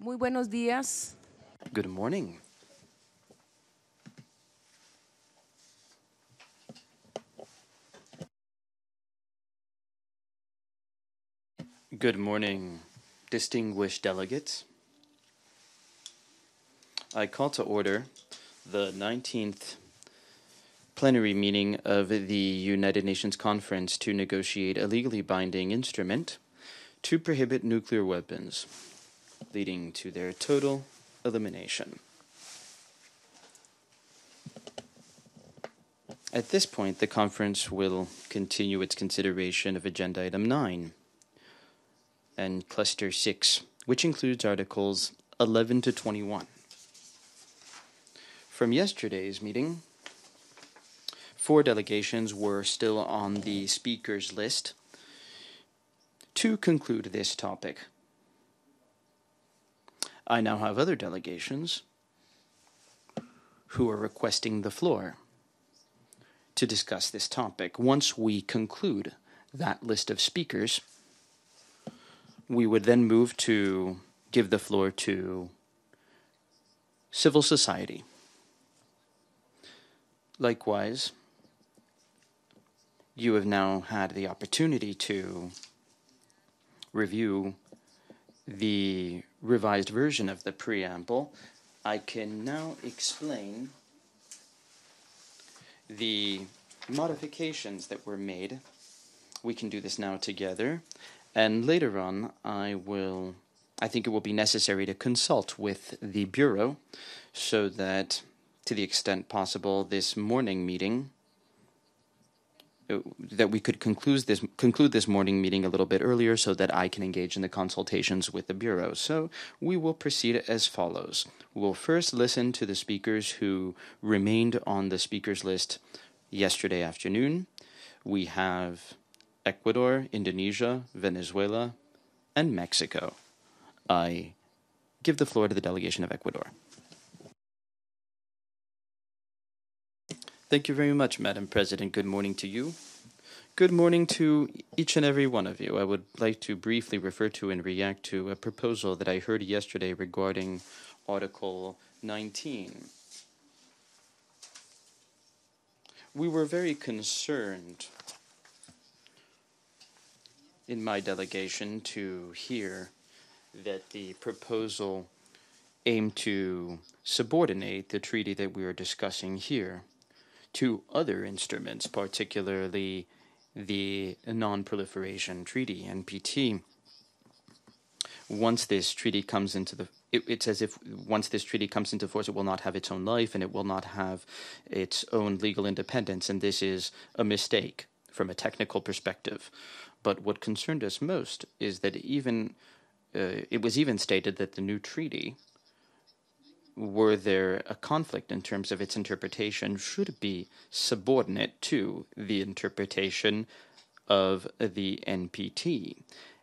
Muy buenos días. Good morning. Good morning, distinguished delegates. I call to order the 19th plenary meeting of the United Nations Conference to negotiate a legally binding instrument to prohibit nuclear weapons, leading to their total elimination. At this point, the conference will continue its consideration of Agenda Item 9 and Cluster 6, which includes Articles 11 to 21. From yesterday's meeting, 4 delegations were still on the speakers list to conclude this topic. I now have other delegations who are requesting the floor to discuss this topic. Once we conclude that list of speakers, we would then move to give the floor to civil society. Likewise, you have now had the opportunity to review the revised version of the preamble. I can now explain the modifications that were made. We can do this now together, and later on I think it will be necessary to consult with the Bureau so that, to the extent possible, this morning meeting, that we could conclude this morning meeting a little bit earlier so that I can engage in the consultations with the Bureau. So we will proceed as follows. We'll first listen to the speakers who remained on the speakers list yesterday afternoon. We have Ecuador, Indonesia, Venezuela, and Mexico. I give the floor to the delegation of Ecuador. Thank you very much, Madam President. Good morning to you. Good morning to each and every one of you. I would like to briefly refer to and react to a proposal that I heard yesterday regarding Article 19. We were very concerned in my delegation to hear that the proposal aimed to subordinate the treaty that we are discussing here to other instruments, particularly the Non-Proliferation Treaty, NPT. Once this treaty comes into it's as if once this treaty comes into force, it will not have its own life and it will not have its own legal independence, and this is a mistake from a technical perspective. But what concerned us most is that it was even stated that the new treaty, were there a conflict in terms of its interpretation, should be subordinate to the interpretation of the NPT.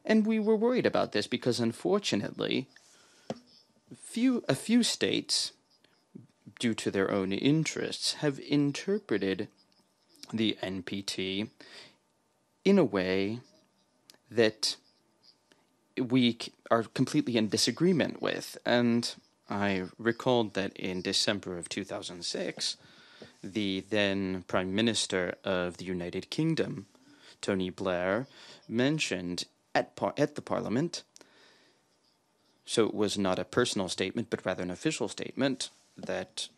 And we were worried about this because, unfortunately, a few states, due to their own interests, have interpreted the NPT in a way that we are completely in disagreement with. And I recalled that in December of 2006, the then Prime Minister of the United Kingdom, Tony Blair, mentioned at the Parliament, so it was not a personal statement, but rather an official statement, that,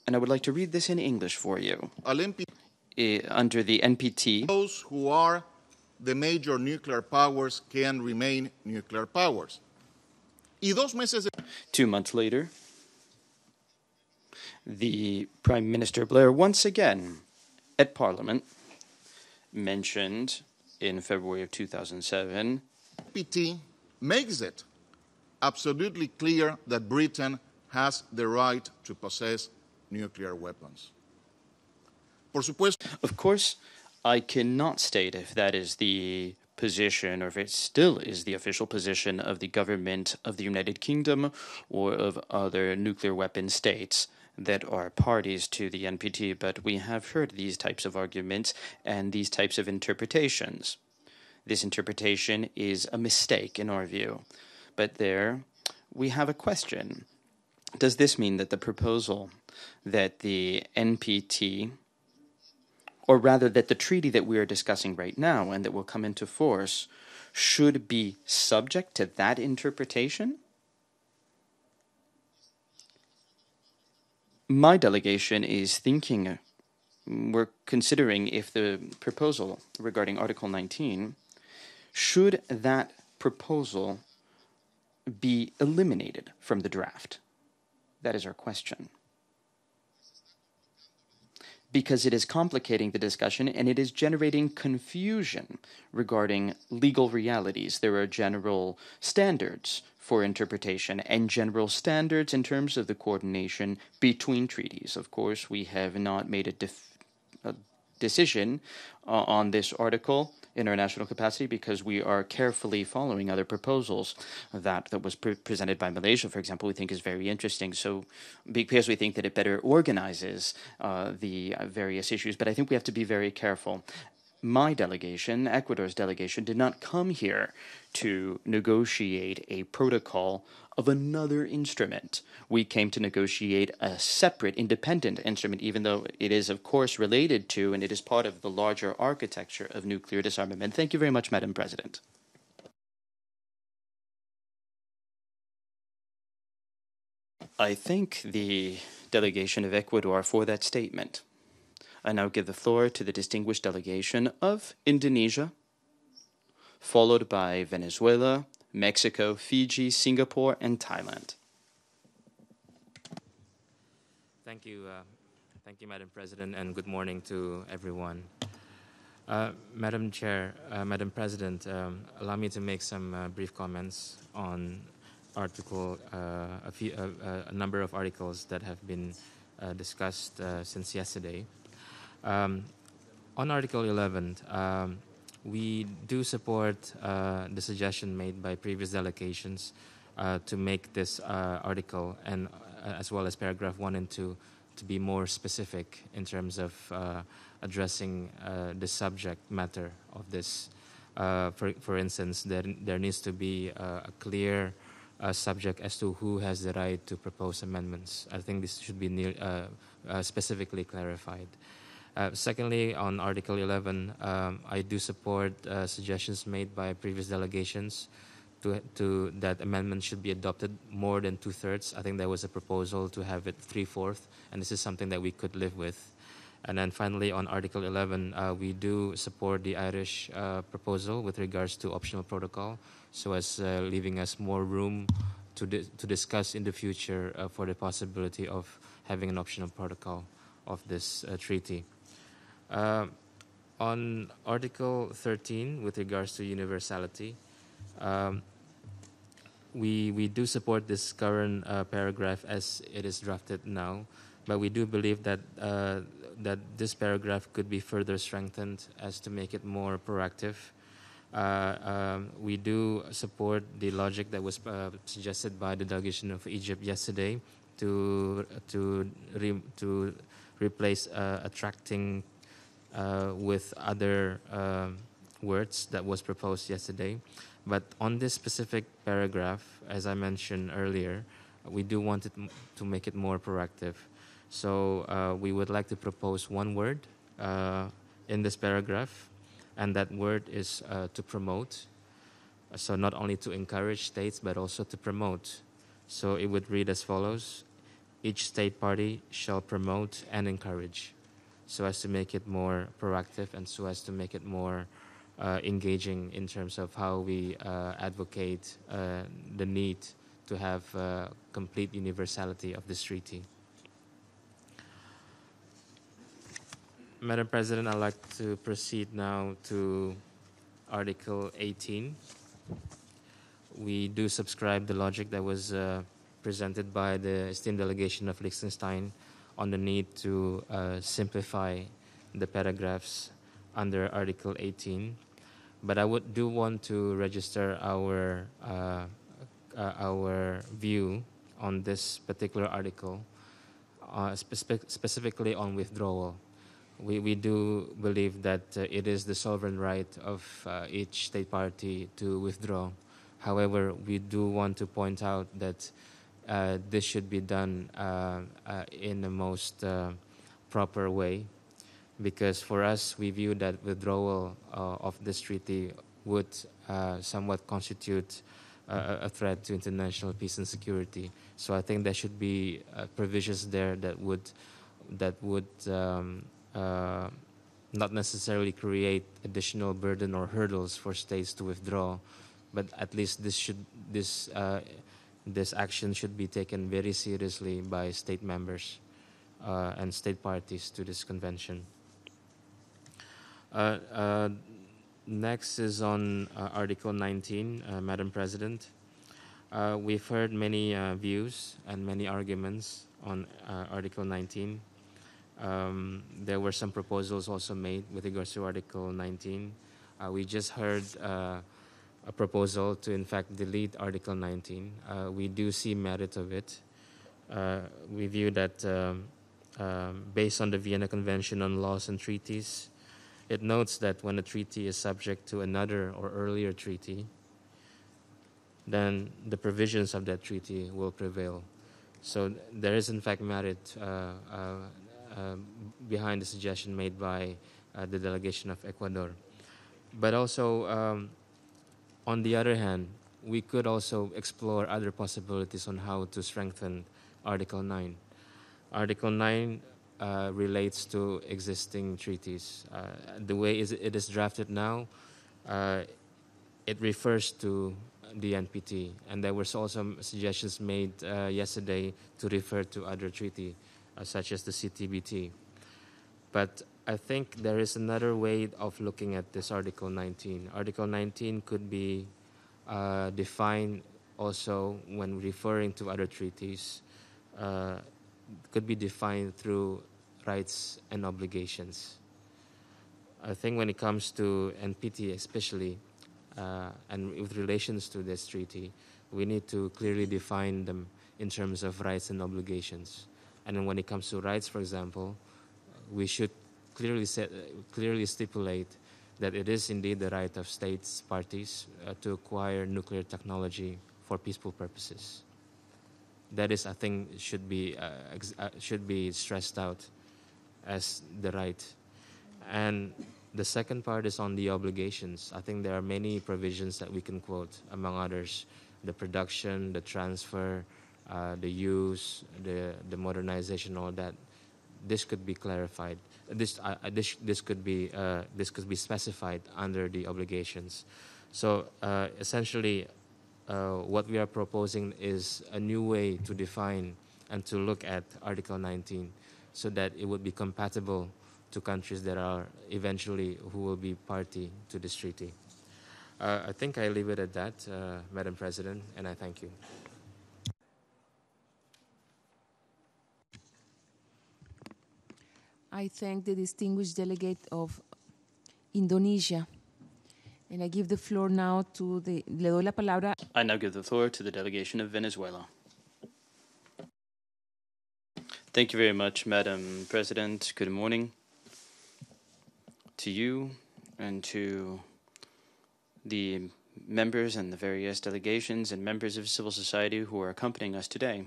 and I would like to read this in English for you. Under the NPT, those who are the major nuclear powers can remain nuclear powers. 2 months later, the Prime Minister Blair once again at Parliament mentioned in February of 2007, NPT makes it absolutely clear that Britain has the right to possess nuclear weapons. Of course, I cannot state if that is the position, or if it still is the official position of the government of the United Kingdom or of other nuclear weapon states that are parties to the NPT, but we have heard these types of arguments and these types of interpretations. This interpretation is a mistake in our view, but there we have a question. Does this mean that the proposal that the NPT, or rather that the treaty that we are discussing right now and that will come into force, should be subject to that interpretation? My delegation is thinking, we're considering if the proposal regarding Article 19, should that proposal be eliminated from the draft? That is our question. Because it is complicating the discussion and it is generating confusion regarding legal realities. There are general standards for interpretation and general standards in terms of the coordination between treaties. Of course, we have not made a decision on this article in our national capacity because we are carefully following other proposals. That was presented by Malaysia, for example, we think is very interesting. So because we think that it better organizes the various issues, but I think we have to be very careful. My delegation, Ecuador's delegation, did not come here to negotiate a protocol of another instrument. We came to negotiate a separate, independent instrument, even though it is, of course, related to and it is part of the larger architecture of nuclear disarmament. Thank you very much, Madam President. I thank the delegation of Ecuador for that statement. I now give the floor to the distinguished delegation of Indonesia, followed by Venezuela, Mexico, Fiji, Singapore, and Thailand. Thank you, Madam President, and good morning to everyone. Madam Chair, Madam President, allow me to make some brief comments on a number of articles that have been discussed since yesterday. On Article 11, we do support the suggestion made by previous delegations to make this article and as well as paragraph 1 and 2 to be more specific in terms of addressing the subject matter of this. For instance, there needs to be a clear subject as to who has the right to propose amendments. I think this should be specifically clarified. Secondly, on Article 11, I do support suggestions made by previous delegations to that amendments should be adopted more than 2/3. I think there was a proposal to have it 3/4, and this is something that we could live with. And then finally, on Article 11, we do support the Irish proposal with regards to optional protocol, so as leaving us more room to discuss in the future for the possibility of having an optional protocol of this treaty. On Article 13, with regards to universality, we do support this current paragraph as it is drafted now, but we do believe that that this paragraph could be further strengthened as to make it more proactive. We do support the logic that was suggested by the delegation of Egypt yesterday to replace attracting with other words that was proposed yesterday. But on this specific paragraph, as I mentioned earlier, we do want it to make it more proactive. So we would like to propose one word in this paragraph, and that word is to promote. So not only to encourage states, but also to promote. So it would read as follows: each state party shall promote and encourage, so as to make it more proactive and so as to make it more engaging in terms of how we advocate the need to have complete universality of this treaty. Madam President, I'd like to proceed now to Article 18. We do subscribe the logic that was presented by the esteemed delegation of Liechtenstein on the need to simplify the paragraphs under Article 18. But I do want to register our view on this particular article, specifically on withdrawal. We do believe that it is the sovereign right of each state party to withdraw. However, we do want to point out that this should be done in the most proper way, because for us, we view that withdrawal of this treaty would somewhat constitute a threat to international peace and security. So I think there should be provisions there that would not necessarily create additional burden or hurdles for states to withdraw, but at least this action should be taken very seriously by state members and state parties to this convention. Next is on Article 19, Madam President. We've heard many views and many arguments on Article 19. There were some proposals also made with regards to Article 19. We just heard a proposal to, in fact, delete Article 19. We do see merit of it. We view that based on the Vienna Convention on Laws and Treaties, it notes that when a treaty is subject to another or earlier treaty, then the provisions of that treaty will prevail. So there is, in fact, merit behind the suggestion made by the delegation of Ecuador. But also, on the other hand, we could also explore other possibilities on how to strengthen Article 9. Article 9 relates to existing treaties. The way it is drafted now, it refers to the NPT, and there were also suggestions made yesterday to refer to other treaty, such as the CTBT. But I think there is another way of looking at this Article 19. Article 19 could be defined also when referring to other treaties, could be defined through rights and obligations. I think when it comes to NPT especially, and with relations to this treaty, we need to clearly define them in terms of rights and obligations. And then when it comes to rights, for example, we should clearly stipulate that it is indeed the right of states parties to acquire nuclear technology for peaceful purposes. That is, I think, should be stressed out as the right. And the second part is on the obligations. I think there are many provisions that we can quote, among others, the production, the transfer, the use, the modernization, all that. This could be clarified. This could be specified under the obligations. So essentially, what we are proposing is a new way to define and to look at Article 19, so that it would be compatible to countries that are eventually who will be party to this treaty. I think I leave it at that, Madam President, and I thank you. I thank the distinguished delegate of Indonesia. And I give the floor now to le doy la palabra. I now give the floor to the delegation of Venezuela. Thank you very much, Madam President. Good morning to you and to the members and the various delegations and members of civil society who are accompanying us today.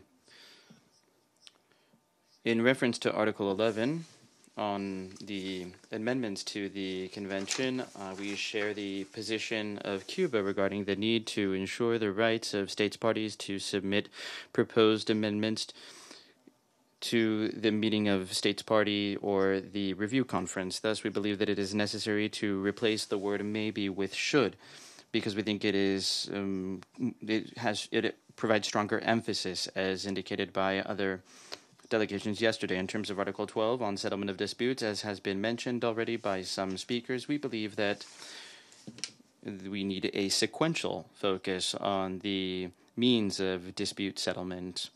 In reference to Article 11, on the amendments to the convention, we share the position of Cuba regarding the need to ensure the rights of states parties to submit proposed amendments to the meeting of states party or the review conference. Thus, we believe that it is necessary to replace the word maybe with should, because we think it provides stronger emphasis, as indicated by other delegations yesterday. In terms of Article 12 on settlement of disputes, as has been mentioned already by some speakers, we believe that we need a sequential focus on the means of dispute settlement.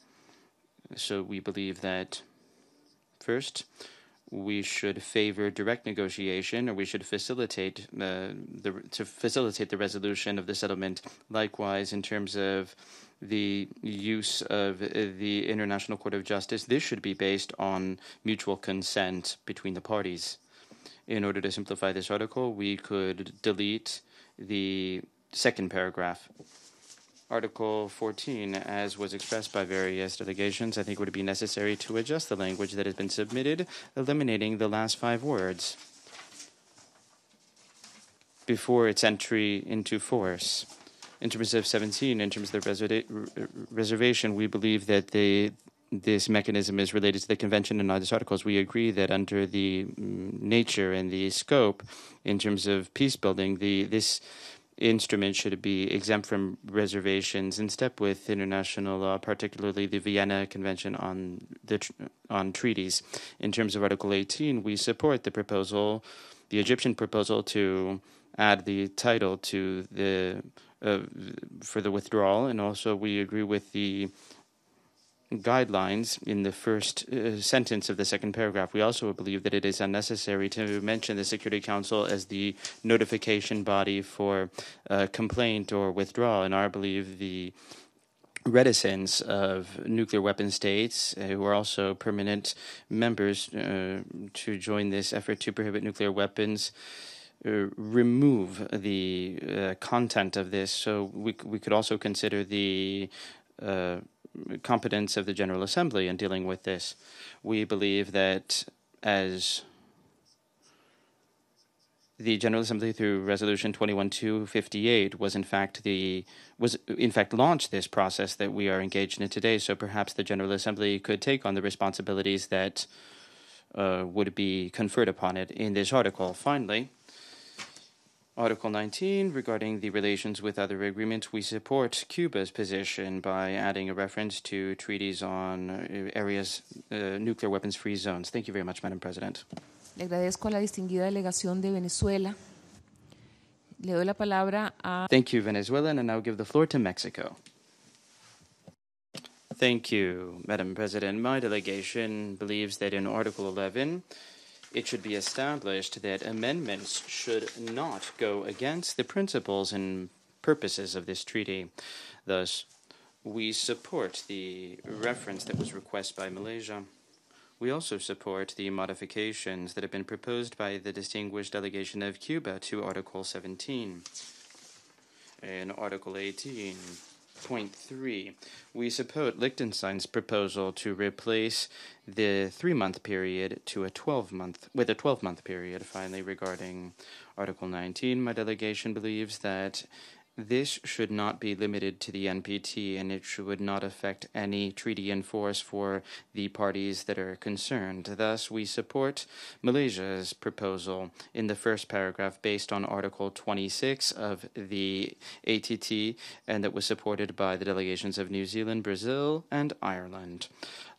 So we believe that first, we should favor direct negotiation, or we should facilitate the resolution of the settlement. Likewise, in terms of the use of the International Court of Justice, this should be based on mutual consent between the parties. In order to simplify this article, we could delete the second paragraph. Article 14, as was expressed by various delegations, I think would be necessary to adjust the language that has been submitted, eliminating the last 5 words before its entry into force. In terms of 17, in terms of the reservation, we believe that this mechanism is related to the convention and other articles. We agree that under the nature and the scope, in terms of peace building, this instrument should be exempt from reservations in step with international law, particularly the Vienna Convention on treaties. In terms of Article 18, we support the proposal, the Egyptian proposal, to add the title to the for the withdrawal, and also we agree with the guidelines in the first sentence of the second paragraph. We also believe that it is unnecessary to mention the Security Council as the notification body for complaint or withdrawal. In our belief, the reticence of nuclear weapon states who are also permanent members to join this effort to prohibit nuclear weapons remove the content of this. So we could also consider the competence of the General Assembly in dealing with this. We believe that as the General Assembly, through Resolution 21-258, was in fact launched this process that we are engaged in today. So perhaps the General Assembly could take on the responsibilities that would be conferred upon it in this article. Finally, Article 19, regarding the relations with other agreements, we support Cuba's position by adding a reference to treaties on areas, nuclear weapons-free zones. Thank you very much, Madam President. Le agradezco a la distinguida delegación de Venezuela. Le doy la palabra a... Thank you, Venezuela, and I now give the floor to Mexico. Thank you, Madam President. My delegation believes that in Article 11, it should be established that amendments should not go against the principles and purposes of this treaty. Thus, we support the reference that was requested by Malaysia. We also support the modifications that have been proposed by the distinguished delegation of Cuba to Article 17. In Article 18.3, we support Liechtenstein's proposal to replace the 3-month period to a 12-month period. Finally, regarding Article 19, my delegation believes that this should not be limited to the NPT, and it should not affect any treaty in force for the parties that are concerned. Thus, we support Malaysia's proposal in the first paragraph based on Article 26 of the ATT, and that was supported by the delegations of New Zealand, Brazil, and Ireland.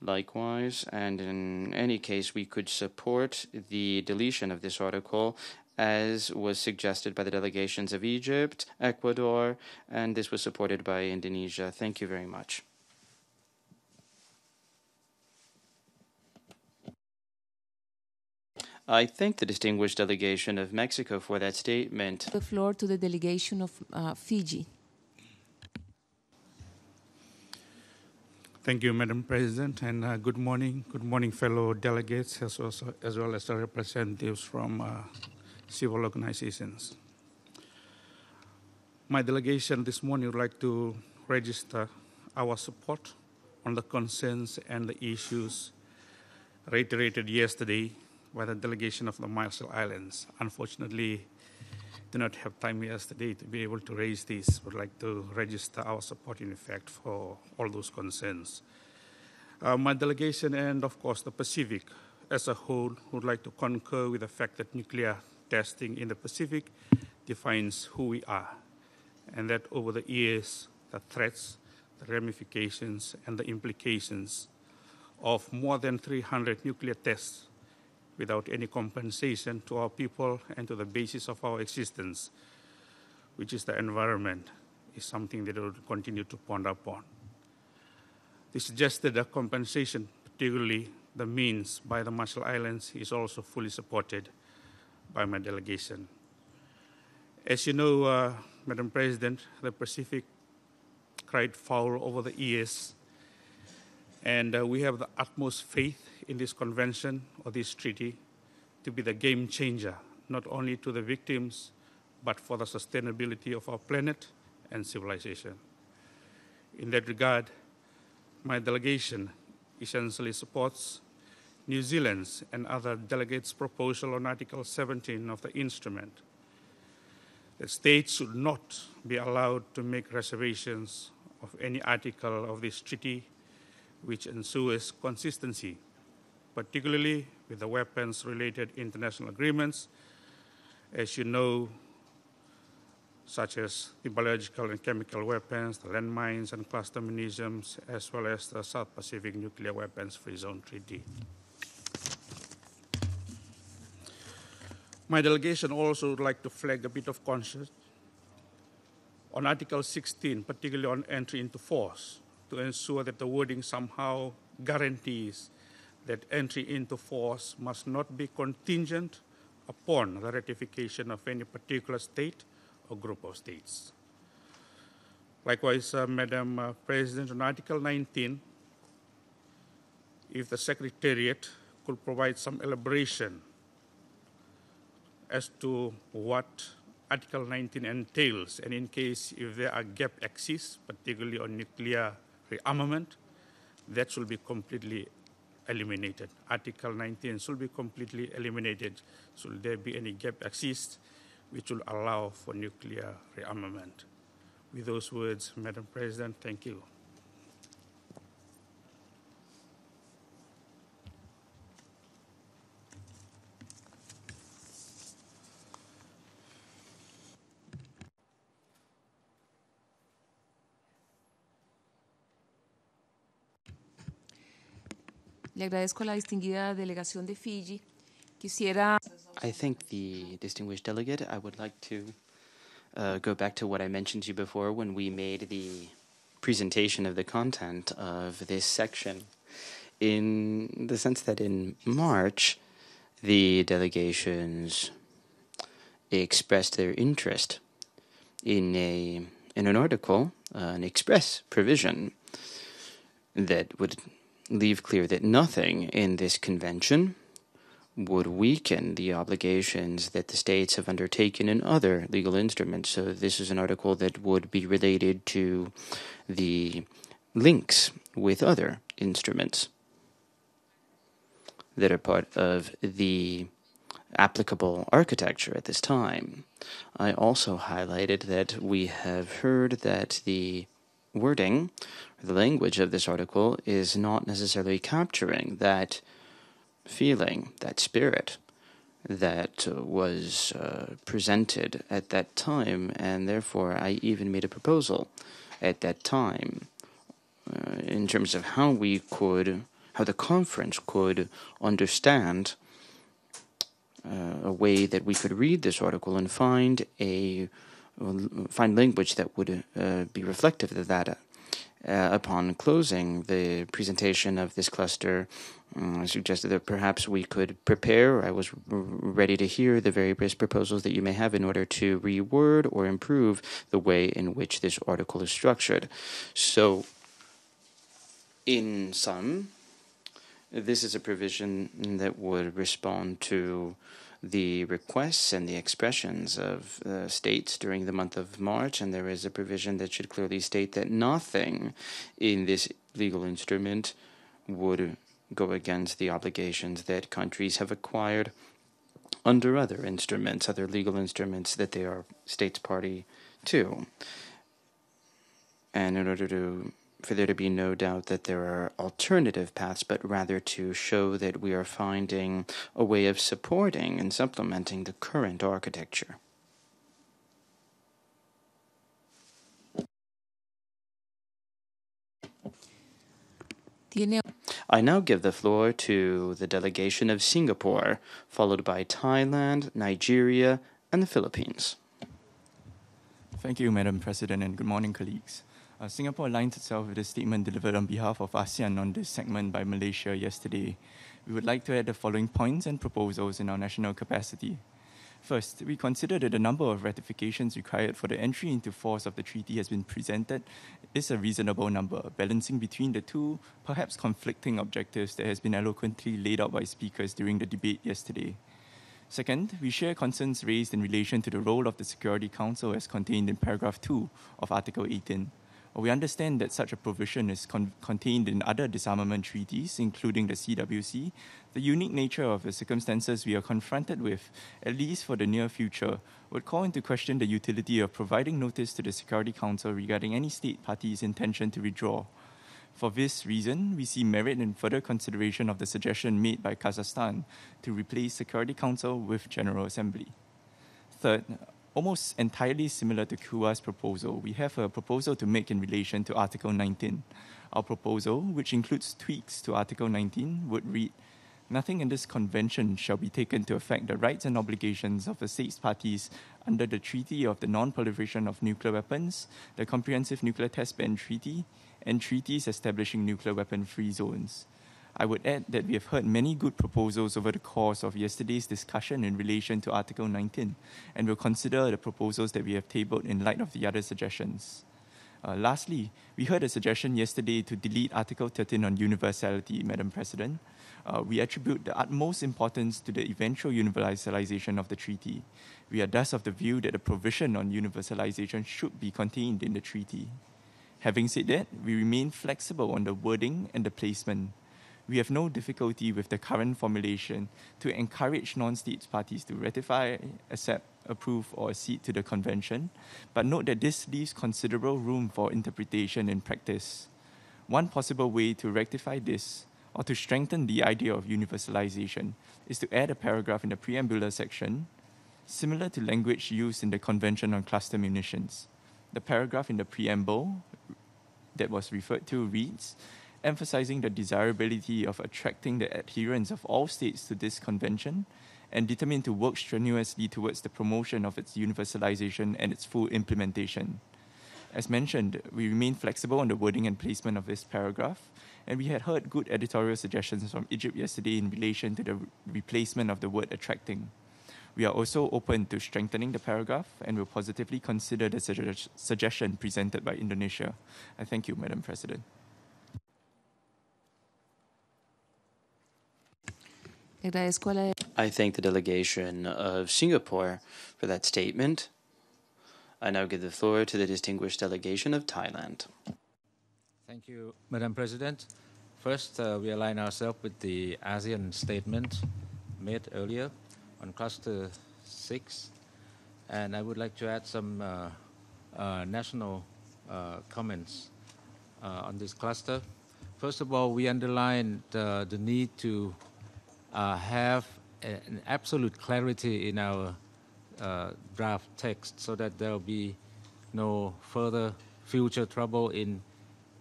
Likewise, and in any case, we could support the deletion of this article as was suggested by the delegations of Egypt, Ecuador, and this was supported by Indonesia. Thank you very much. I thank the distinguished delegation of Mexico for that statement. The floor to the delegation of Fiji. Thank you, Madam President, and good morning. Good morning, fellow delegates, as well as the representatives from civil organizations. My delegation this morning would like to register our support on the concerns and the issues reiterated yesterday by the delegation of the Marshall Islands. Unfortunately, do not have time yesterday to be able to raise this. Would like to register our support, in effect, for all those concerns. My delegation and, of course, the Pacific as a whole would like to concur with the fact that nuclear testing in the Pacific defines who we are, and that over the years, the threats, the ramifications, and the implications of more than 300 nuclear tests without any compensation to our people and to the basis of our existence, which is the environment, is something that we will continue to ponder upon. The suggested compensation, particularly the means by the Marshall Islands, is also fully supported by my delegation. As you know, Madam President, the Pacific cried foul over the years, and we have the utmost faith in this convention or this treaty to be the game changer, not only to the victims, but for the sustainability of our planet and civilization. In that regard, my delegation essentially supports New Zealand's and other delegates' proposal on Article 17 of the instrument. The states should not be allowed to make reservations of any article of this treaty which ensures consistency, particularly with the weapons-related international agreements, as you know, such as the biological and chemical weapons, the landmines and cluster munitions, as well as the South Pacific Nuclear Weapons Free Zone Treaty. My delegation also would like to flag a bit of concern on Article 16, particularly on entry into force, to ensure that the wording somehow guarantees that entry into force must not be contingent upon the ratification of any particular state or group of states. Likewise, Madam President, on Article 19, if the Secretariat could provide some elaboration as to what Article 19 entails, and in case if there are gap exists, particularly on nuclear rearmament, that should be completely eliminated. Article 19 should be completely eliminated. Should there be any gap exist, which will allow for nuclear rearmament. With those words, Madam President, thank you. Le agradezco a la distinguida delegación de Fiji. Quisiera... I thank the distinguished delegate. I would like to go back to what I mentioned to you before when we made the presentation of the content of this section, in the sense that in March, the delegations expressed their interest in an article, an express provision that would leave clear that nothing in this convention would weaken the obligations that the states have undertaken in other legal instruments. So this is an article that would be related to the links with other instruments that are part of the applicable architecture at this time. I also highlighted that we have heard that the wording, the language of this article is not necessarily capturing that feeling, that spirit that was presented at that time, and therefore I even made a proposal at that time in terms of how the conference could understand a way that we could read this article and find language that would be reflective of that. Upon closing the presentation of this cluster, I suggested that perhaps we could prepare. I was ready to hear the various proposals that you may have in order to reword or improve the way in which this article is structured. So, in sum, this is a provision that would respond to the requests and the expressions of states during the month of March, and there is a provision that should clearly state that nothing in this legal instrument would go against the obligations that countries have acquired under other instruments, other legal instruments that they are states party to. And in order for there to be no doubt that there are alternative paths, but rather to show that we are finding a way of supporting and supplementing the current architecture. I now give the floor to the delegation of Singapore, followed by Thailand, Nigeria, and the Philippines. Thank you, Madam President, and good morning, colleagues. Singapore aligns itself with the statement delivered on behalf of ASEAN on this segment by Malaysia yesterday. We would like to add the following points and proposals in our national capacity. First, we consider that the number of ratifications required for the entry into force of the treaty has been presented is a reasonable number, balancing between the two, perhaps conflicting objectives that has been eloquently laid out by speakers during the debate yesterday. Second, we share concerns raised in relation to the role of the Security Council as contained in paragraph 2 of Article 18. We understand that such a provision is contained in other disarmament treaties, including the CWC. The unique nature of the circumstances we are confronted with, at least for the near future, would call into question the utility of providing notice to the Security Council regarding any state party's intention to withdraw. For this reason, we see merit in further consideration of the suggestion made by Kazakhstan to replace Security Council with General Assembly. Third, almost entirely similar to Cuba's proposal, we have a proposal to make in relation to Article 19. Our proposal, which includes tweaks to Article 19, would read, "Nothing in this convention shall be taken to affect the rights and obligations of the states parties under the Treaty of the Non-Proliferation of Nuclear Weapons, the Comprehensive Nuclear Test Ban Treaty, and treaties establishing nuclear weapon-free zones." I would add that we have heard many good proposals over the course of yesterday's discussion in relation to Article 19, and will consider the proposals that we have tabled in light of the other suggestions. Lastly, we heard a suggestion yesterday to delete Article 13 on universality, Madam President. We attribute the utmost importance to the eventual universalization of the treaty. We are thus of the view that the provision on universalization should be contained in the treaty. Having said that, we remain flexible on the wording and the placement. We have no difficulty with the current formulation to encourage non-states parties to ratify, accept, approve, or accede to the convention, but note that this leaves considerable room for interpretation in practice. One possible way to rectify this, or to strengthen the idea of universalization, is to add a paragraph in the preambular section, similar to language used in the Convention on Cluster Munitions. The paragraph in the preamble that was referred to reads, emphasizing the desirability of attracting the adherence of all states to this convention and determined to work strenuously towards the promotion of its universalization and its full implementation. As mentioned, we remain flexible on the wording and placement of this paragraph, and we had heard good editorial suggestions from Egypt yesterday in relation to the replacement of the word attracting. We are also open to strengthening the paragraph and will positively consider the suggestion presented by Indonesia. I thank you, Madam President. I thank the delegation of Singapore for that statement. I now give the floor to the distinguished delegation of Thailand. Thank you, Madam President. First, we align ourselves with the ASEAN statement made earlier on Cluster 6, and I would like to add some national comments on this cluster. First of all, we underline the need to have an absolute clarity in our draft text so that there will be no further future trouble in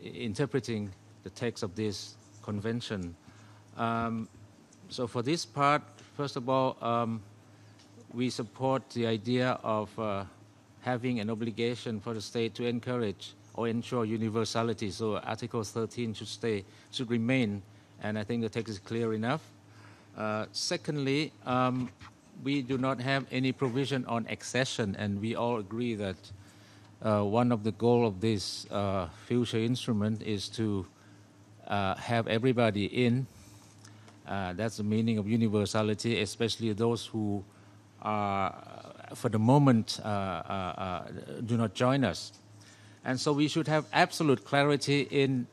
interpreting the text of this convention. So for this part, first of all, we support the idea of having an obligation for the state to encourage or ensure universality. So Article 13 should remain, and I think the text is clear enough. Secondly, we do not have any provision on accession, and we all agree that one of the goals of this future instrument is to have everybody in. That's the meaning of universality, especially those who are, for the moment, do not join us. And so we should have absolute clarity in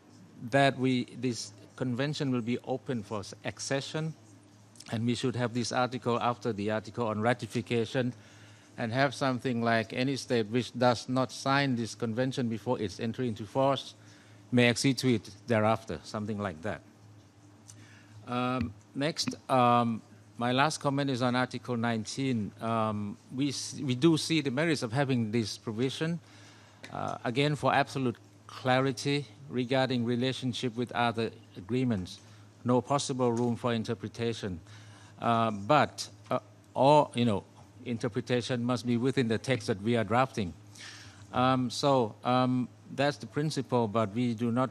that this convention will be open for accession, and we should have this article after the article on ratification and have something like any state which does not sign this convention before its entry into force may accede to it thereafter, something like that. Next, my last comment is on Article 19. We do see the merits of having this provision, again, for absolute clarity regarding relationship with other agreements. No possible room for interpretation. But all, interpretation must be within the text that we are drafting. So that's the principle, but we do not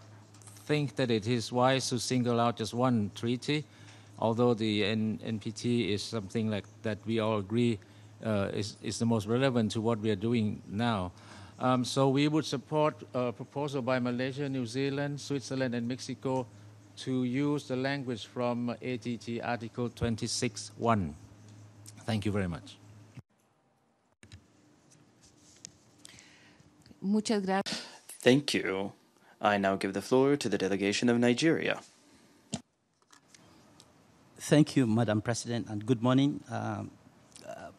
think that it is wise to single out just one treaty, although the NPT is something like that we all agree is the most relevant to what we are doing now. So we would support a proposal by Malaysia, New Zealand, Switzerland, and Mexico to use the language from ATT Article 26.1. Thank you very much. Muchas gracias. Thank you. I now give the floor to the delegation of Nigeria. Thank you, Madam President, and good morning.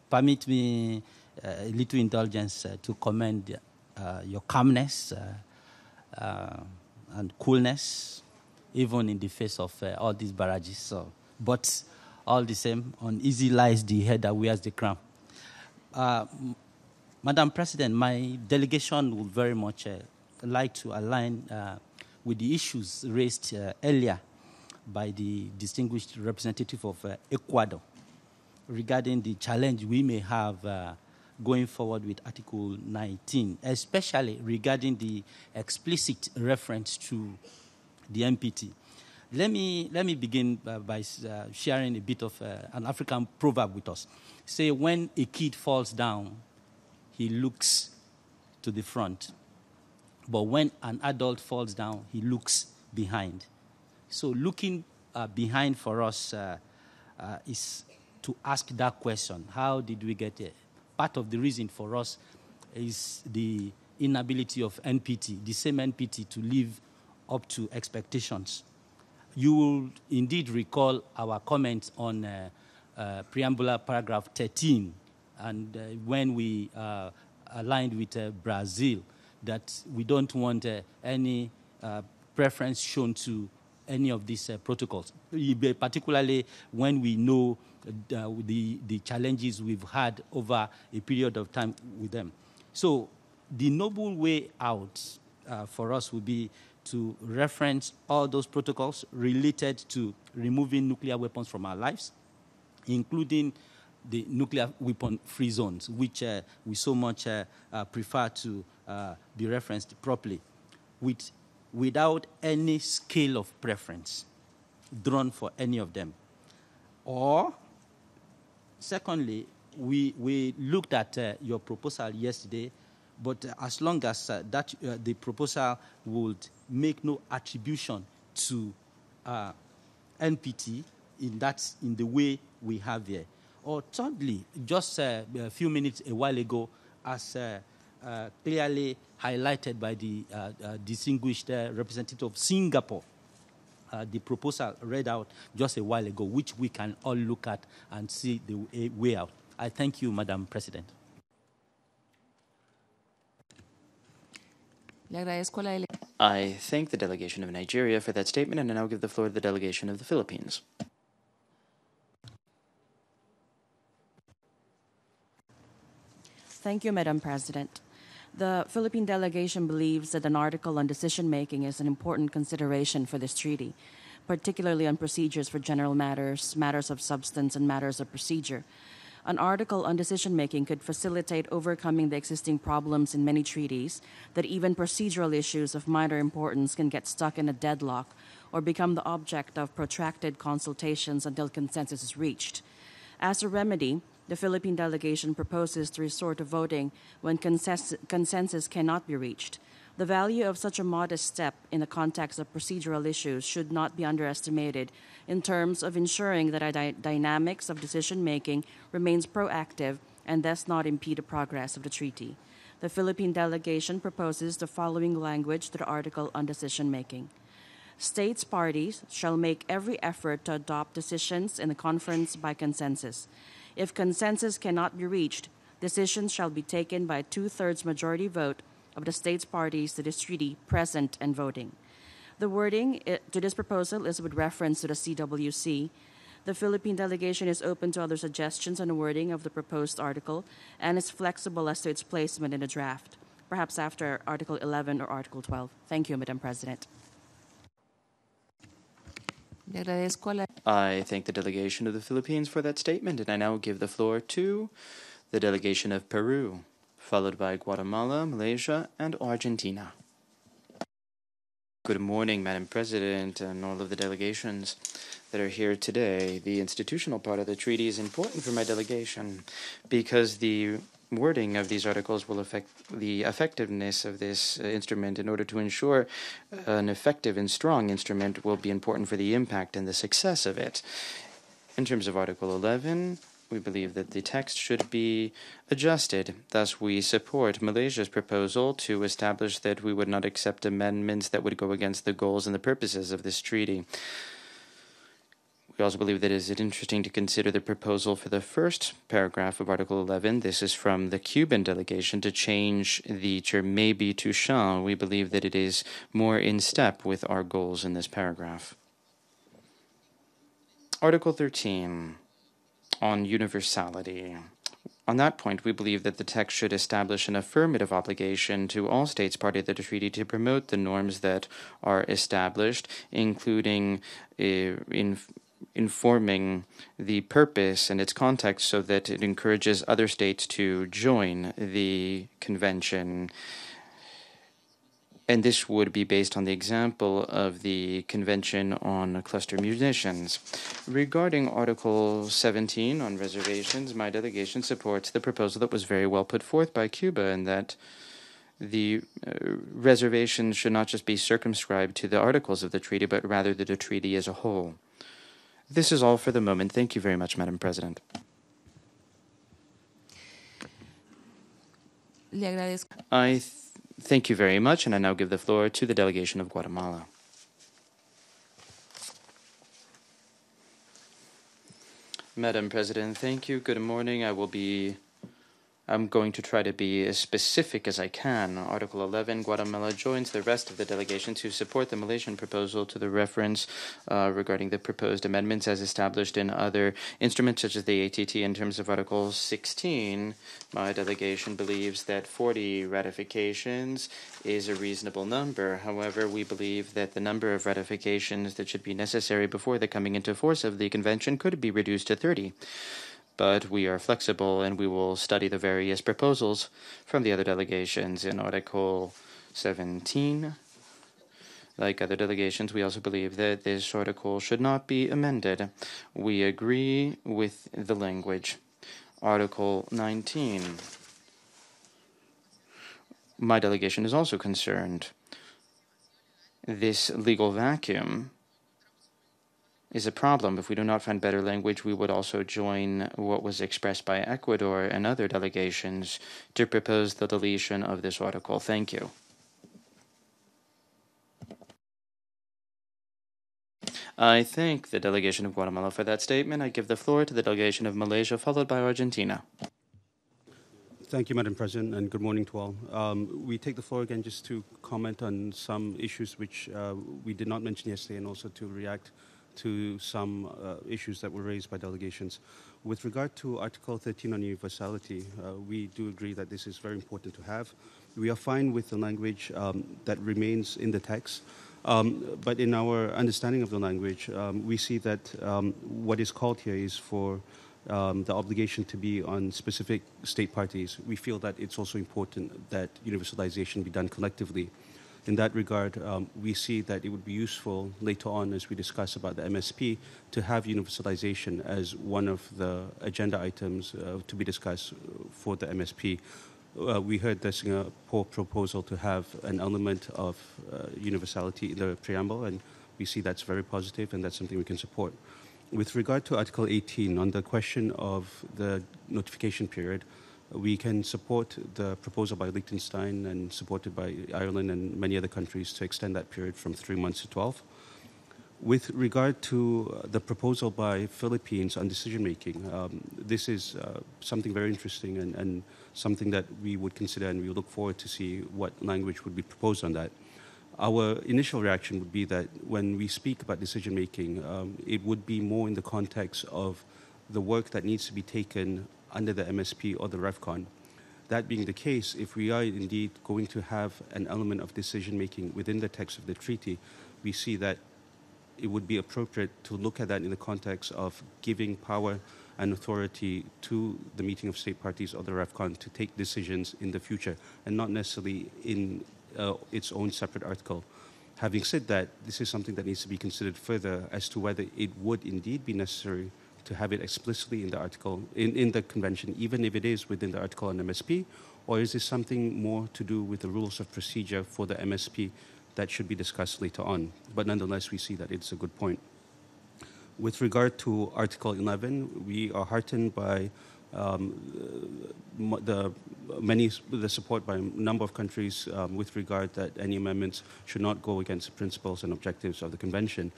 Permit me a little indulgence to commend your calmness and coolness, even in the face of all these barrages. So, but all the same, uneasy lies the head that wears the crown. Madam President, my delegation would very much like to align with the issues raised earlier by the distinguished representative of Ecuador regarding the challenge we may have going forward with Article 19, especially regarding the explicit reference to the NPT. Let me begin by sharing a bit of an African proverb with us. Say, when a kid falls down, he looks to the front. But when an adult falls down, he looks behind. So looking behind for us is to ask that question. How did we get here? Part of the reason for us is the inability of NPT, the same NPT, to live up to expectations. You will indeed recall our comments on preambular paragraph 13, and when we aligned with Brazil, that we don't want any preference shown to any of these protocols, particularly when we know the challenges we've had over a period of time with them. So the noble way out for us would be to reference all those protocols related to removing nuclear weapons from our lives, including the nuclear weapon-free zones, which we so much prefer to be referenced properly, without any scale of preference drawn for any of them. Or, secondly, we looked at your proposal yesterday, but as long as the proposal would make no attribution to NPT in the way we have here. Or thirdly, just a few minutes a while ago, as clearly highlighted by the distinguished representative of Singapore, the proposal read out just a while ago, which we can all look at and see the way out. I thank you, Madam President. I thank the delegation of Nigeria for that statement, and I now give the floor to the delegation of the Philippines. Thank you, Madam President. The Philippine delegation believes that an article on decision-making is an important consideration for this treaty, particularly on procedures for general matters, matters of substance, and matters of procedure. An article on decision-making could facilitate overcoming the existing problems in many treaties, that even procedural issues of minor importance can get stuck in a deadlock or become the object of protracted consultations until consensus is reached. As a remedy, the Philippine delegation proposes to resort to voting when consensus cannot be reached. The value of such a modest step in the context of procedural issues should not be underestimated in terms of ensuring that our dynamics of decision-making remains proactive and thus not impede the progress of the treaty. The Philippine delegation proposes the following language to the article on decision-making. States parties shall make every effort to adopt decisions in the conference by consensus. If consensus cannot be reached, decisions shall be taken by a 2/3 majority vote of the states parties to this treaty present and voting. The wording to this proposal is with reference to the CWC. The Philippine delegation is open to other suggestions on the wording of the proposed article and is flexible as to its placement in the draft, perhaps after Article 11 or Article 12. Thank you, Madam President. I thank the delegation of the Philippines for that statement, and I now give the floor to the delegation of Peru, followed by Guatemala, Malaysia, and Argentina. Good morning, Madam President, and all of the delegations that are here today. The institutional part of the treaty is important for my delegation because the wording of these articles will affect the effectiveness of this instrument. In order to ensure an effective and strong instrument will be important for the impact and the success of it. In terms of Article 11, we believe that the text should be adjusted. Thus, we support Malaysia's proposal to establish that we would not accept amendments that would go against the goals and the purposes of this treaty. We also believe that it is interesting to consider the proposal for the first paragraph of Article 11. This is from the Cuban delegation to change the term maybe to shall. We believe that it is more in step with our goals in this paragraph. Article 13 on universality. On that point, we believe that the text should establish an affirmative obligation to all states party to the treaty to promote the norms that are established, including informing the purpose and its context so that it encourages other states to join the convention. And this would be based on the example of the Convention on Cluster Munitions. Regarding Article 17 on reservations, my delegation supports the proposal that was very well put forth by Cuba, and that the reservations should not just be circumscribed to the articles of the treaty, but rather to the treaty as a whole. This is all for the moment. Thank you very much, Madam President. Le agradezco. Thank you very much, and I now give the floor to the delegation of Guatemala. Madam President, thank you. Good morning. I'm going to try to be as specific as I can. Article 11, Guatemala joins the rest of the delegation to support the Malaysian proposal to the reference regarding the proposed amendments as established in other instruments such as the ATT. In terms of Article 16, my delegation believes that 40 ratifications is a reasonable number. However, we believe that the number of ratifications that should be necessary before the coming into force of the convention could be reduced to 30. But we are flexible, and we will study the various proposals from the other delegations. In Article 17, like other delegations, we also believe that this article should not be amended. We agree with the language. Article 19. My delegation is also concerned. This legal vacuum is a problem. If we do not find better language, we would also join what was expressed by Ecuador and other delegations to propose the deletion of this article. Thank you. I thank the delegation of Guatemala for that statement. I give the floor to the delegation of Malaysia, followed by Argentina. Thank you, Madam President, and good morning to all. We take the floor again just to comment on some issues which we did not mention yesterday, and also to react to some issues that were raised by delegations. With regard to Article 13 on universality, we do agree that this is very important to have. We are fine with the language that remains in the text, but in our understanding of the language, we see that what is called here is for the obligation to be on specific state parties. We feel that it's also important that universalization be done collectively. In that regard, we see that it would be useful later on as we discuss about the MSP to have universalization as one of the agenda items to be discussed for the MSP. We heard the Singapore proposal to have an element of universality in the preamble, and we see that's very positive, and that's something we can support. With regard to Article 18, on the question of the notification period, we can support the proposal by Liechtenstein and supported by Ireland and many other countries to extend that period from 3 months to 12. With regard to the proposal by Philippines on decision-making, this is something very interesting and something that we would consider, and we look forward to see what language would be proposed on that. Our initial reaction would be that when we speak about decision-making, it would be more in the context of the work that needs to be taken under the MSP or the REFCON. That being the case, if we are indeed going to have an element of decision-making within the text of the treaty, we see that it would be appropriate to look at that in the context of giving power and authority to the meeting of state parties or the REFCON to take decisions in the future, and not necessarily in its own separate article. Having said that, this is something that needs to be considered further as to whether it would indeed be necessary to have it explicitly in the article, in the convention, even if it is within the article on MSP, or is this something more to do with the rules of procedure for the MSP that should be discussed later on? But nonetheless, we see that it's a good point. With regard to Article 11, we are heartened by the support by a number of countries with regard that any amendments should not go against the principles and objectives of the Convention.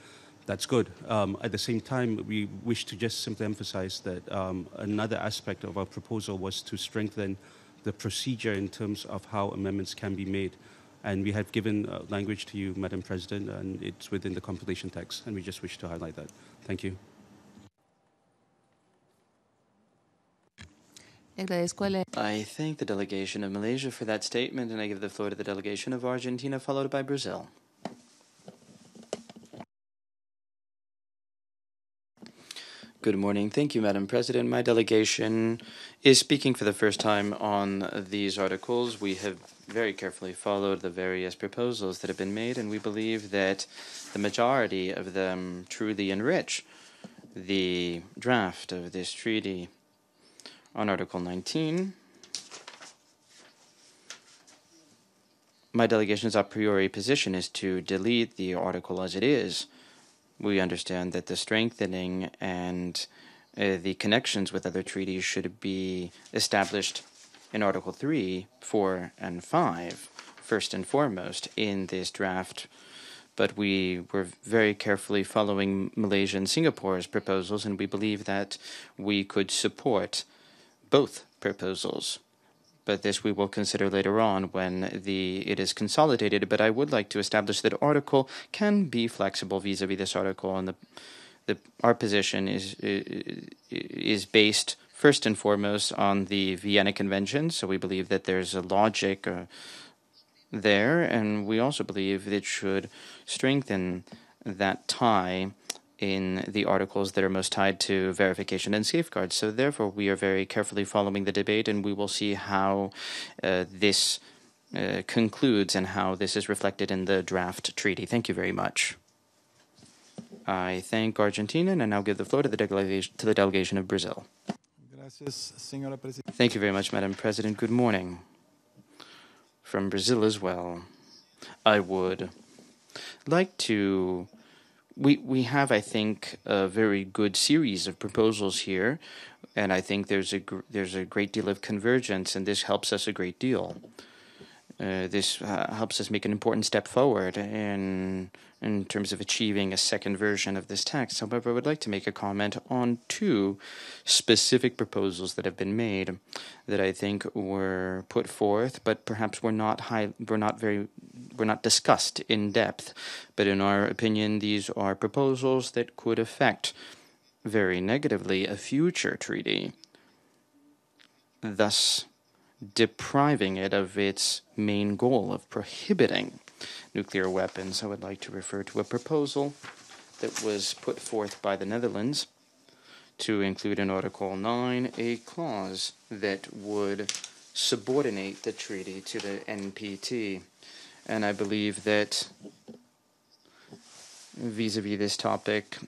That's good. At the same time, we wish to just simply emphasize that another aspect of our proposal was to strengthen the procedure in terms of how amendments can be made. And we have given language to you, Madam President, and it's within the compilation text, and we just wish to highlight that. Thank you. I thank the delegation of Malaysia for that statement, and I give the floor to the delegation of Argentina, followed by Brazil. Good morning. Thank you, Madam President. My delegation is speaking for the first time on these articles. We have very carefully followed the various proposals that have been made, and we believe that the majority of them truly enrich the draft of this treaty. On Article 19, my delegation's a priori position is to delete the article as it is. We understand that the strengthening and the connections with other treaties should be established in Article 3, 4, and 5, first and foremost, in this draft. But we were very carefully following Malaysia and Singapore's proposals, and we believe that we could support both proposals. But this we will consider later on when it is consolidated. But I would like to establish that article can be flexible vis-a-vis this article, and our position is based first and foremost on the Vienna Convention. So we believe that there's a logic there, and we also believe it should strengthen that tie in the articles that are most tied to verification and safeguards. So therefore, we are very carefully following the debate, and we will see how this concludes and how this is reflected in the draft treaty. Thank you very much. I thank Argentina, and I now give the floor to the delegation of Brazil. Thank you very much, Madam President. Good morning. From Brazil as well. I would like to... We have, I think, a very good series of proposals here, and I think there's a great deal of convergence, and this helps us a great deal. This helps us make an important step forward in terms of achieving a second version of this text. However, I would like to make a comment on two specific proposals that have been made that I think were put forth, but perhaps were not discussed in depth. But in our opinion, these are proposals that could affect very negatively a future treaty, thus depriving it of its main goal of prohibiting nuclear weapons. I would like to refer to a proposal that was put forth by the Netherlands to include in Article 9 a clause that would subordinate the treaty to the NPT. And I believe that vis-a-vis this topic,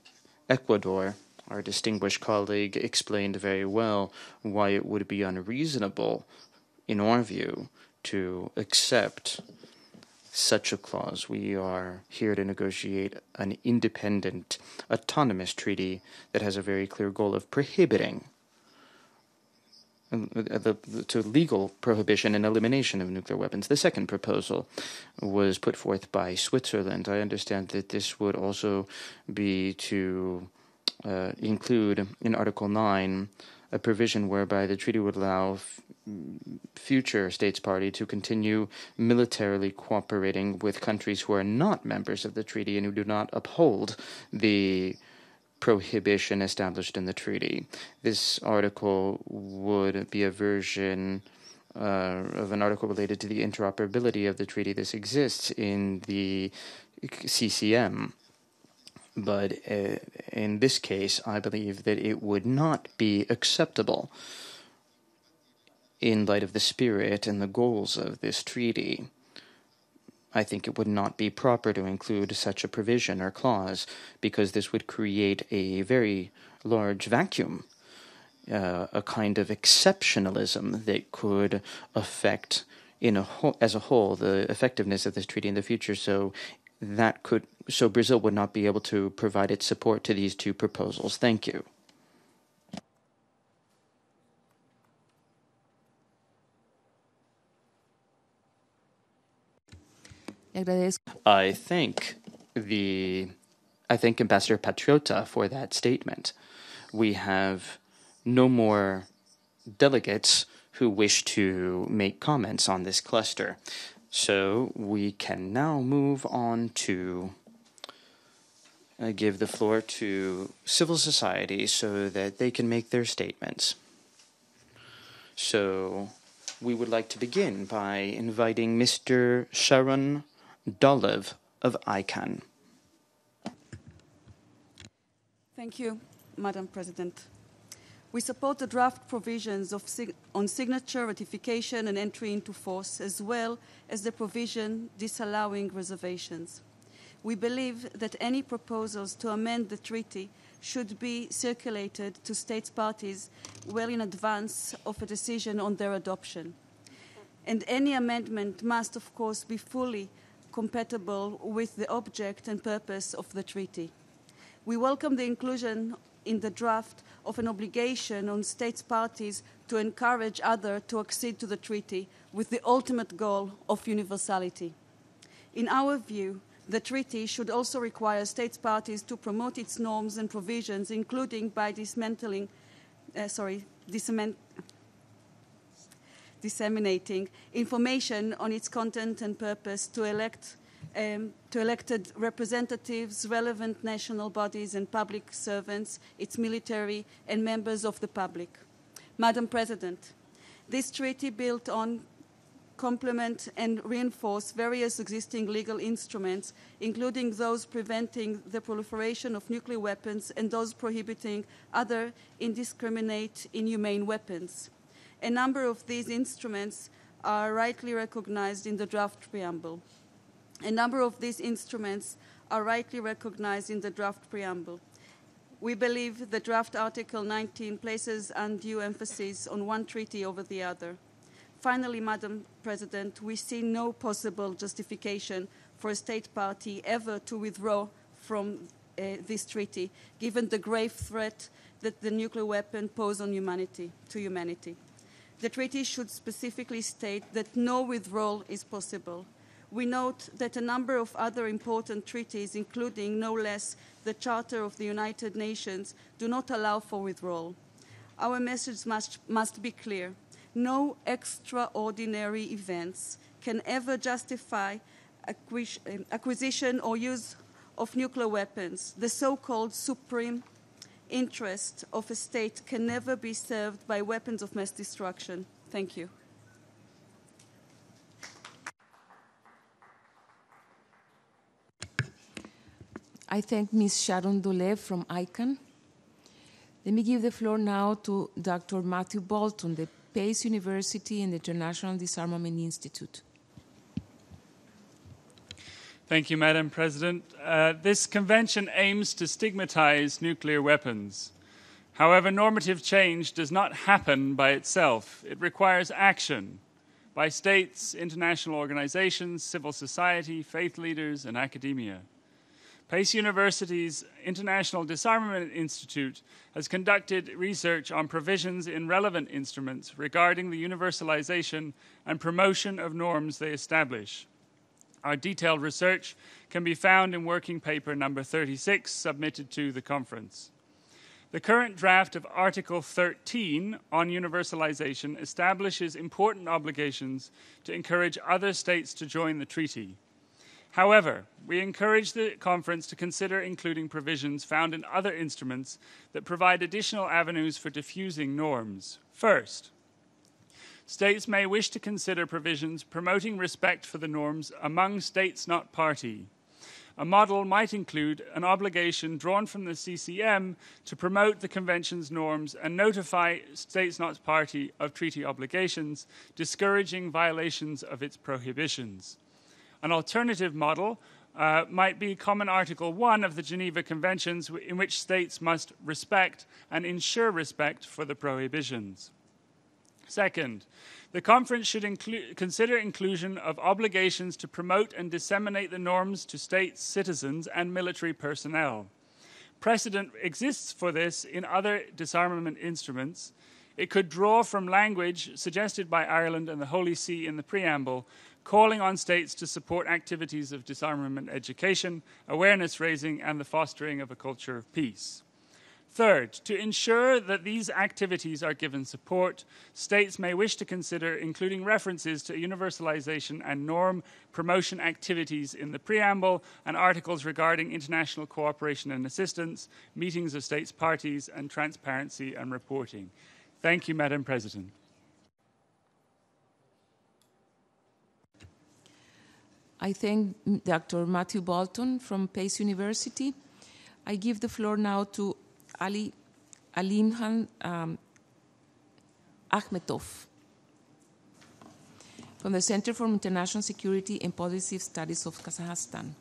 Ecuador, our distinguished colleague, explained very well why it would be unreasonable, in our view, to accept such a clause. We are here to negotiate an independent, autonomous treaty that has a very clear goal of prohibiting to legal prohibition and elimination of nuclear weapons. The second proposal was put forth by Switzerland. I understand that this would also be to include in Article 9 a provision whereby the treaty would allow future states party to continue militarily cooperating with countries who are not members of the treaty and who do not uphold the prohibition established in the treaty. This article would be a version of an article related to the interoperability of the treaty. This exists in the CCM. But in this case, I believe that it would not be acceptable in light of the spirit and the goals of this treaty. I think it would not be proper to include such a provision or clause because this would create a very large vacuum, a kind of exceptionalism that could affect as a whole the effectiveness of this treaty in the future. So so Brazil would not be able to provide its support to these two proposals. Thank you. I thank Ambassador Patriota for that statement. We have no more delegates who wish to make comments on this cluster. So we can now move on to give the floor to civil society so that they can make their statements. So we would like to begin by inviting Mr. Sharon Dolev of ICANN. Thank you, Madam President. We support the draft provisions on signature, ratification, and entry into force, as well as the provision disallowing reservations. We believe that any proposals to amend the treaty should be circulated to states parties well in advance of a decision on their adoption. And any amendment must, of course, be fully compatible with the object and purpose of the treaty. We welcome the inclusion in the draft of an obligation on states parties to encourage others to accede to the treaty with the ultimate goal of universality. In our view, the treaty should also require states parties to promote its norms and provisions, including by disseminating information on its content and purpose to elected representatives, relevant national bodies and public servants, its military and members of the public. Madam President, this treaty built on, complement and reinforce various existing legal instruments, including those preventing the proliferation of nuclear weapons and those prohibiting other indiscriminate, inhumane weapons. A number of these instruments are rightly recognized in the draft preamble. We believe the draft Article 19 places undue emphasis on one treaty over the other. Finally, Madam President, we see no possible justification for a state party ever to withdraw from this treaty, given the grave threat that the nuclear weapon poses on humanity. The treaty should specifically state that no withdrawal is possible. We note that a number of other important treaties, including no less the Charter of the United Nations, do not allow for withdrawal. Our message must be clear. No extraordinary events can ever justify acquisition or use of nuclear weapons. The so-called supreme interest of a state can never be served by weapons of mass destruction. Thank you. I thank Ms. Sharon Dolev from ICANN. Let me give the floor now to Dr. Matthew Bolton, the Pace University and the International Disarmament Institute. Thank you, Madam President. This convention aims to stigmatize nuclear weapons. However, normative change does not happen by itself. It requires action by states, international organizations, civil society, faith leaders, and academia. Pace University's International Disarmament Institute has conducted research on provisions in relevant instruments regarding the universalization and promotion of norms they establish. Our detailed research can be found in working paper number 36, submitted to the conference. The current draft of Article 13 on universalization establishes important obligations to encourage other states to join the treaty. However, we encourage the conference to consider including provisions found in other instruments that provide additional avenues for diffusing norms. First, states may wish to consider provisions promoting respect for the norms among states not party. A model might include an obligation drawn from the CCM to promote the Convention's norms and notify states not party of treaty obligations, discouraging violations of its prohibitions. An alternative model might be Common Article 1 of the Geneva Conventions, in which states must respect and ensure respect for the prohibitions. Second, the conference should consider inclusion of obligations to promote and disseminate the norms to states, citizens, and military personnel. Precedent exists for this in other disarmament instruments. It could draw from language suggested by Ireland and the Holy See in the preamble, calling on states to support activities of disarmament education, awareness raising, and the fostering of a culture of peace. Third, to ensure that these activities are given support, states may wish to consider including references to universalization and norm promotion activities in the preamble and articles regarding international cooperation and assistance, meetings of states parties, and transparency and reporting. Thank you, Madam President. I thank Dr. Matthew Bolton from Pace University. I give the floor now to Alimhan Akhmetov from the Center for International Security and Policy Studies of Kazakhstan.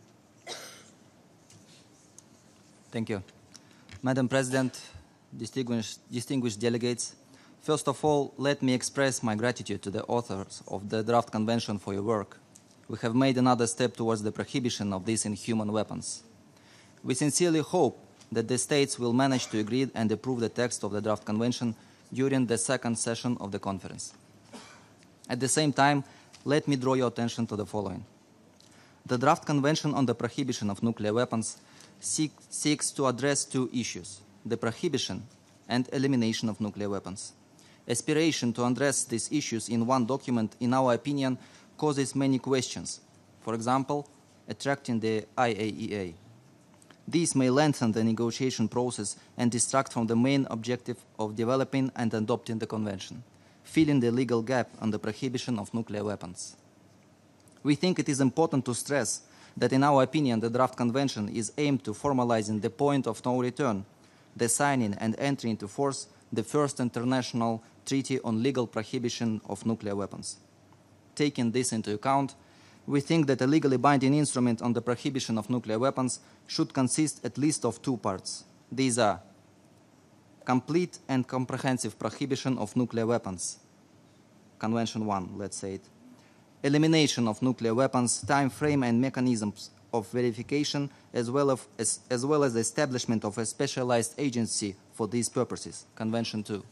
Thank you. Madam President, distinguished delegates, first of all, let me express my gratitude to the authors of the draft convention for your work. We have made another step towards the prohibition of these inhuman weapons. We sincerely hope that the states will manage to agree and approve the text of the draft convention during the second session of the conference. At the same time, let me draw your attention to the following. The draft convention on the prohibition of nuclear weapons seeks to address two issues: the prohibition and elimination of nuclear weapons. Aspiration to address these issues in one document, in our opinion, causes many questions. For example, attracting the IAEA. This may lengthen the negotiation process and distract from the main objective of developing and adopting the convention, filling the legal gap on the prohibition of nuclear weapons. We think it is important to stress that, in our opinion, the draft convention is aimed to formalizing the point of no return, the signing and entry into force the first international treaty on legal prohibition of nuclear weapons. Taking this into account, we think that a legally binding instrument on the prohibition of nuclear weapons should consist at least of two parts. These are complete and comprehensive prohibition of nuclear weapons, Convention 1, let's say it, elimination of nuclear weapons, time frame and mechanisms of verification, as well as the establishment of a specialized agency for these purposes, Convention 2.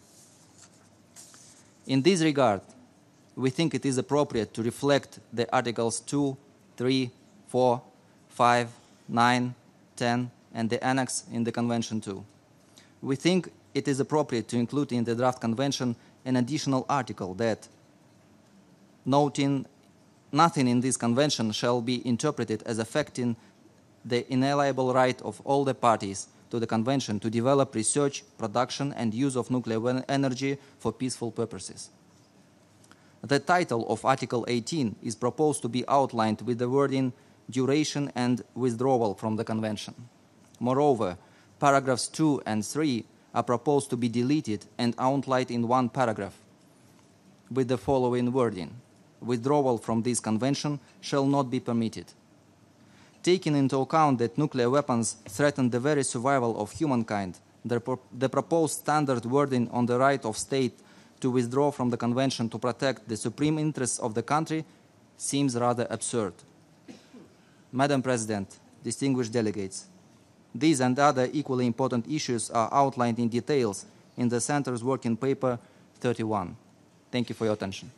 In this regard, we think it is appropriate to reflect the Articles 2, 3, 4, 5, 9, 10, and the Annex in the Convention 2. We think it is appropriate to include in the draft convention an additional article that, noting nothing in this convention shall be interpreted as affecting the inalienable right of all the parties to the convention to develop research, production, and use of nuclear energy for peaceful purposes. The title of Article 18 is proposed to be outlined with the wording duration and withdrawal from the convention. Moreover, paragraphs 2 and 3 are proposed to be deleted and outlined in one paragraph with the following wording: withdrawal from this convention shall not be permitted. Taking into account that nuclear weapons threaten the very survival of humankind, the proposed standard wording on the right of state to withdraw from the convention to protect the supreme interests of the country seems rather absurd. Madam President, distinguished delegates, these and other equally important issues are outlined in details in the Center's working paper 31. Thank you for your attention.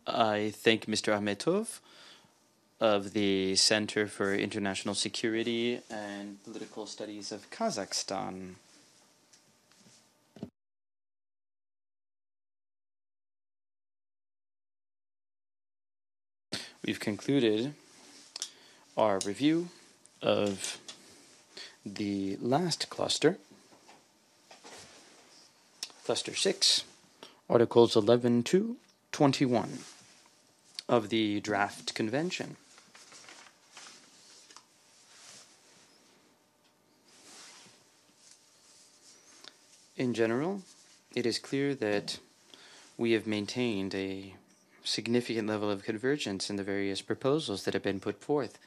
I thank Mr. Akhmetov of the Center for International Security and Political Studies of Kazakhstan. We've concluded our review of the last cluster, Cluster 6, Articles 11 to 21 of the draft convention. In general, it is clear that we have maintained a significant level of convergence in the various proposals that have been put forth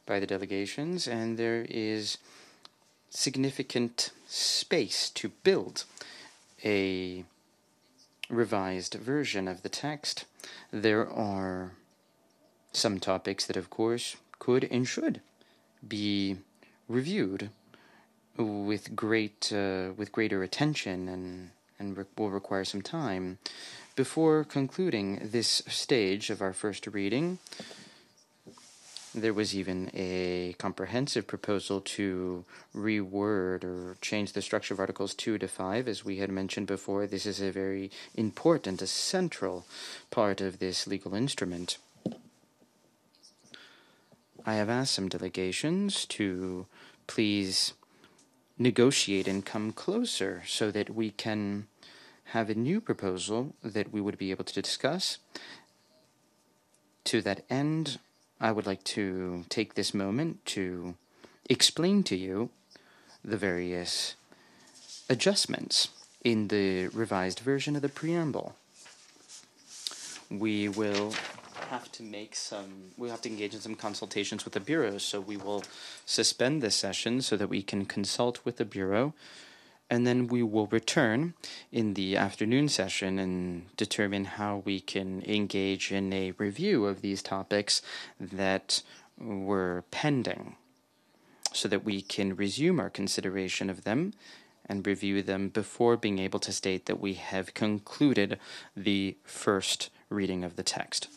by the delegations, and there is significant space to build a revised version of the text. There are some topics that, of course, could and should be reviewed with greater attention and will require some time. Before concluding this stage of our first reading, there was even a comprehensive proposal to reword or change the structure of Articles 2 to 5. As we had mentioned before, this is a very important, a central part of this legal instrument. I have asked some delegations to please negotiate and come closer so that we can have a new proposal that we would be able to discuss. To that end, I would like to take this moment to explain to you the various adjustments in the revised version of the preamble. We will have to engage in some consultations with the Bureau, so we will suspend this session so that we can consult with the Bureau, and then we will return in the afternoon session and determine how we can engage in a review of these topics that were pending, so that we can resume our consideration of them and review them before being able to state that we have concluded the first reading of the text.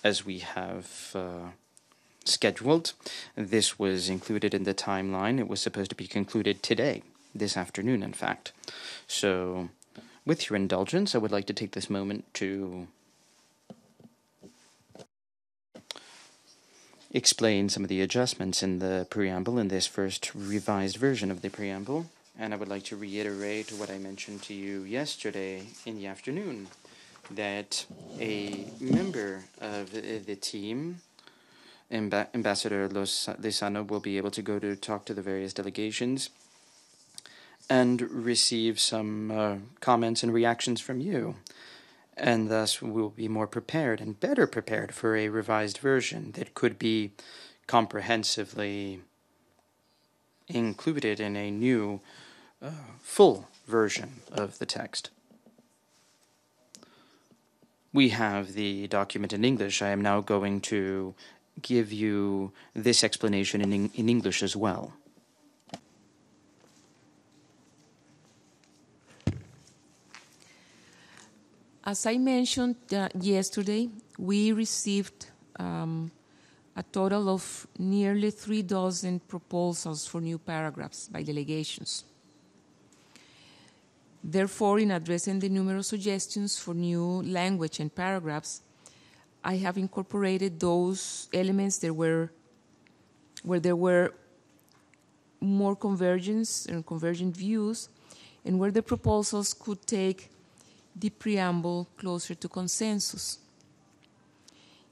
As we have scheduled, this was included in the timeline. It was supposed to be concluded today, this afternoon, in fact. So, with your indulgence, I would like to take this moment to explain some of the adjustments in the preamble, in this first revised version of the preamble. And I would like to reiterate what I mentioned to you yesterday in the afternoon, that a member of the team, Ambassador Lozano, will be able to go to talk to the various delegations and receive some comments and reactions from you. And thus we will be more prepared and better prepared for a revised version that could be comprehensively included in a new full version of the text. We have the document in English. I am now going to give you this explanation in English as well. As I mentioned yesterday, we received a total of nearly 36 proposals for new paragraphs by delegations. Therefore, in addressing the numerous suggestions for new language and paragraphs, I have incorporated those elements where there were more convergence and convergent views, and where the proposals could take the preamble closer to consensus.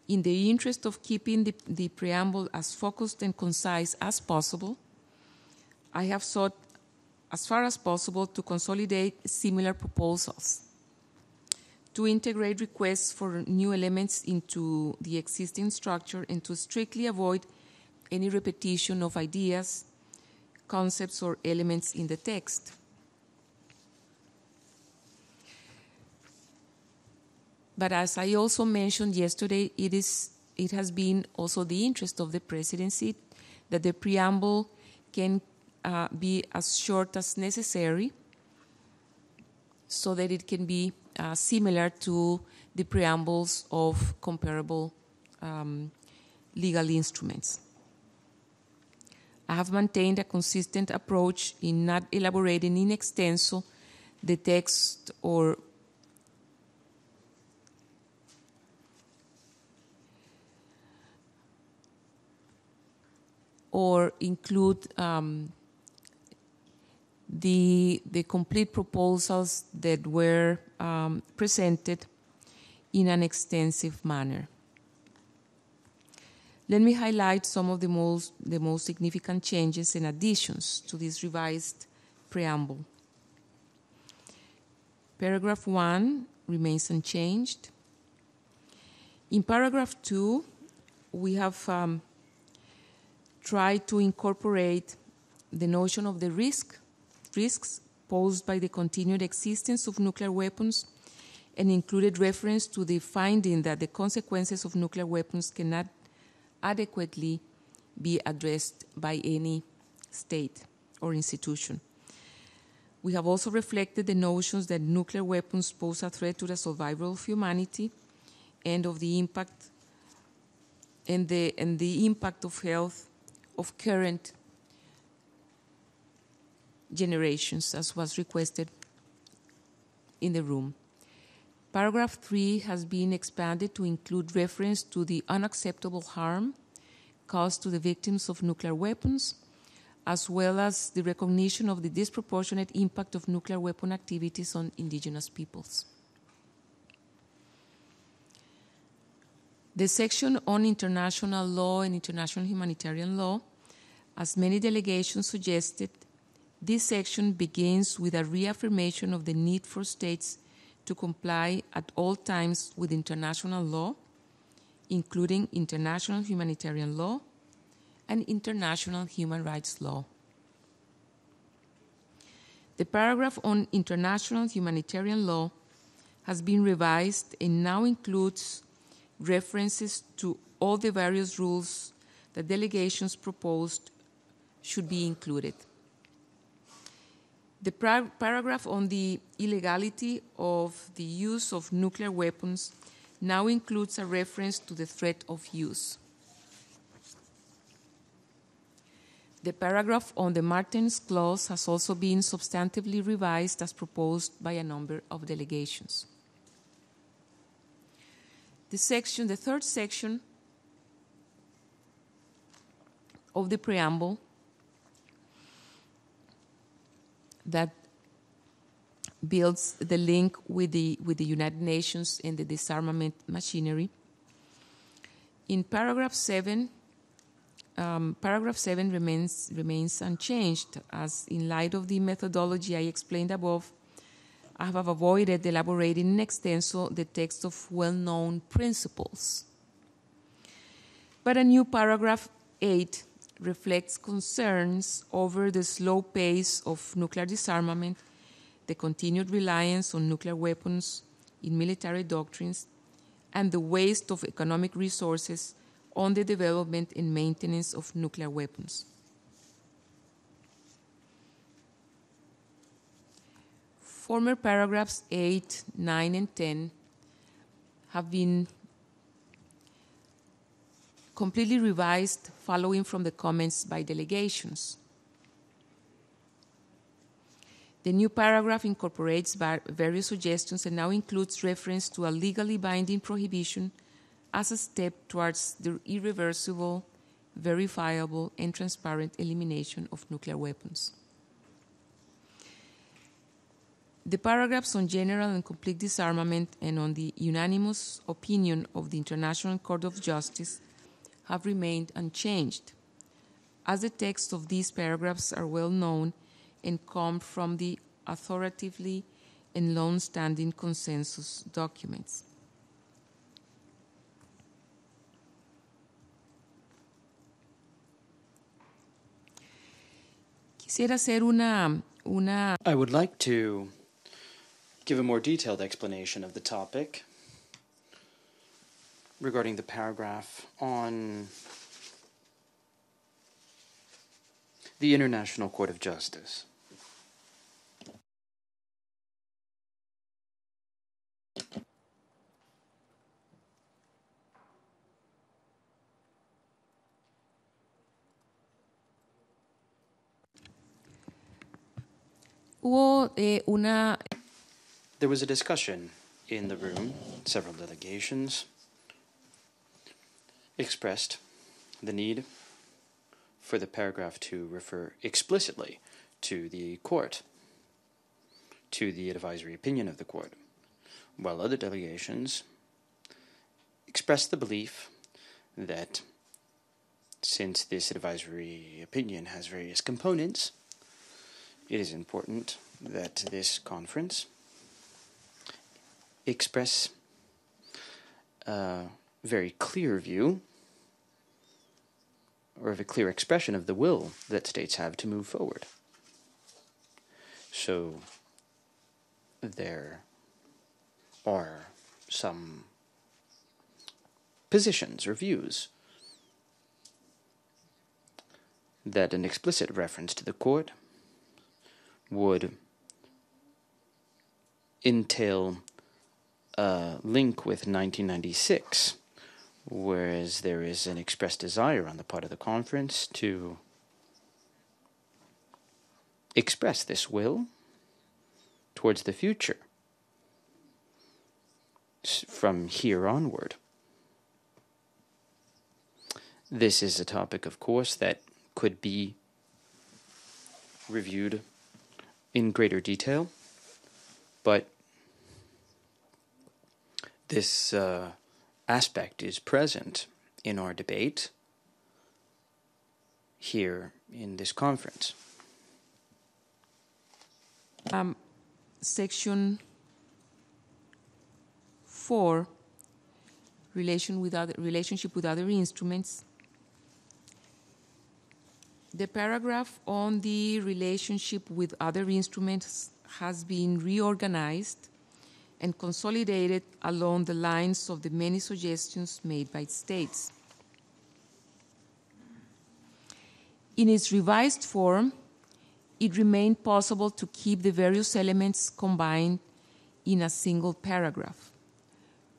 In the interest of keeping the preamble as focused and concise as possible, I have sought as far as possible to consolidate similar proposals, to integrate requests for new elements into the existing structure, and to strictly avoid any repetition of ideas, concepts, or elements in the text. But as I also mentioned yesterday, it has been also the interest of the presidency that the preamble can be as short as necessary, so that it can be similar to the preambles of comparable legal instruments. I have maintained a consistent approach in not elaborating in extenso the text or include the complete proposals that were presented in an extensive manner. Let me highlight some of the most significant changes and additions to this revised preamble. Paragraph 1 remains unchanged. In paragraph 2, we have tried to incorporate the notion of the risks posed by the continued existence of nuclear weapons, and included reference to the finding that the consequences of nuclear weapons cannot adequately be addressed by any state or institution. We have also reflected the notions that nuclear weapons pose a threat to the survival of humanity and of the impact and the impact of health of current generations, as was requested in the room. Paragraph 3 has been expanded to include reference to the unacceptable harm caused to the victims of nuclear weapons, as well as the recognition of the disproportionate impact of nuclear weapon activities on indigenous peoples. The section on international law and international humanitarian law, as many delegations suggested, this section begins with a reaffirmation of the need for states to comply at all times with international law, including international humanitarian law and international human rights law. The paragraph on international humanitarian law has been revised and now includes references to all the various rules that delegations proposed should be included. The paragraph on the illegality of the use of nuclear weapons now includes a reference to the threat of use. The paragraph on the Martens Clause has also been substantively revised as proposed by a number of delegations. The third section of the preamble that builds the link with the United Nations and the disarmament machinery. In paragraph 7 remains unchanged, as in light of the methodology I explained above, I have avoided elaborating in extenso the text of well-known principles. But a new paragraph 8 reflects concerns over the slow pace of nuclear disarmament, the continued reliance on nuclear weapons in military doctrines, and the waste of economic resources on the development and maintenance of nuclear weapons. Former paragraphs 8, 9, and 10 have been completely revised following from the comments by delegations. The new paragraph incorporates various suggestions and now includes reference to a legally binding prohibition as a step towards the irreversible, verifiable, and transparent elimination of nuclear weapons. The paragraphs on general and complete disarmament and on the unanimous opinion of the International Court of Justice have remained unchanged, as the texts of these paragraphs are well known and come from the authoritatively and long-standing consensus documents. Quisiera hacer I would like to give a more detailed explanation of the topic regarding the paragraph on the International Court of Justice. There was a discussion in the room. Several delegations expressed the need for the paragraph to refer explicitly to the court, to the advisory opinion of the court, while other delegations expressed the belief that since this advisory opinion has various components, it is important that this conference express a very clear view or of a clear expression of the will that states have to move forward. So there are some positions or views that an explicit reference to the court would entail a link with 1996, whereas there is an expressed desire on the part of the conference to express this will towards the future from here onward. This is a topic, of course, that could be reviewed in greater detail, but this aspect is present in our debate here in this conference. Section 4, relationship with other instruments. The paragraph on the relationship with other instruments has been reorganized and consolidated along the lines of the many suggestions made by states. In its revised form, it remained possible to keep the various elements combined in a single paragraph,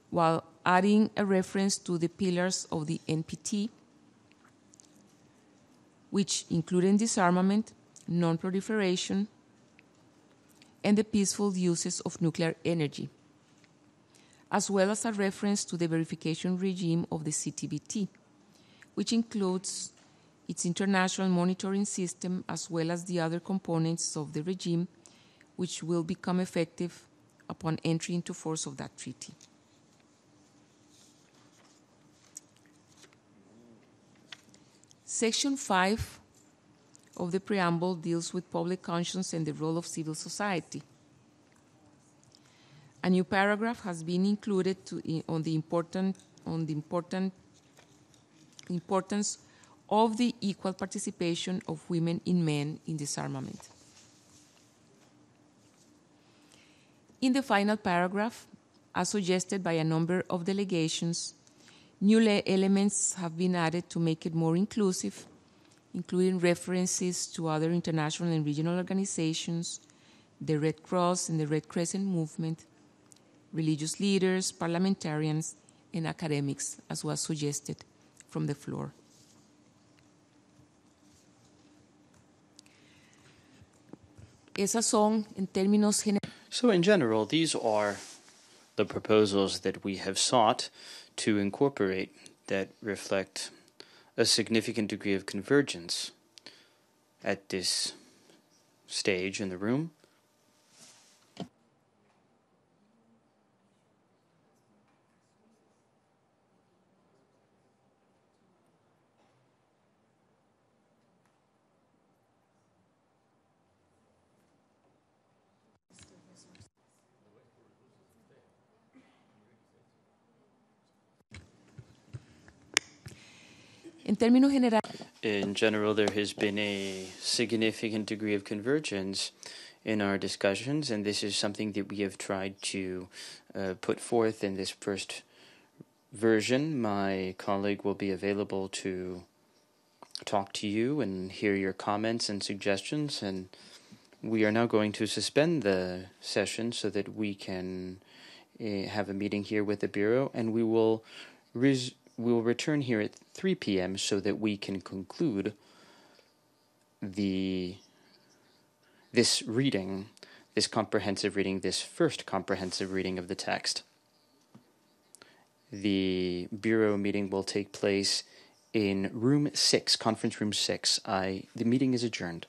while adding a reference to the pillars of the NPT, which included disarmament, non-proliferation, and the peaceful uses of nuclear energy, as well as a reference to the verification regime of the CTBT, which includes its international monitoring system as well as the other components of the regime, which will become effective upon entry into force of that treaty. Section 5 of the preamble deals with public conscience and the role of civil society. A new paragraph has been included on the importance of the equal participation of women and men in disarmament. In the final paragraph, as suggested by a number of delegations, new elements have been added to make it more inclusive, including references to other international and regional organizations, the Red Cross and the Red Crescent movement, religious leaders, parliamentarians, and academics, as was suggested from the floor. So in general, these are the proposals that we have sought to incorporate that reflect a significant degree of convergence at this stage in the room. In general, there has been a significant degree of convergence in our discussions, and this is something that we have tried to put forth in this first version. My colleague will be available to talk to you and hear your comments and suggestions, and we are now going to suspend the session so that we can have a meeting here with the Bureau, and we will return here at 3 p.m. so that we can conclude this reading, this comprehensive reading, this first comprehensive reading of the text. The Bureau meeting will take place in room 6, conference room 6. The meeting is adjourned.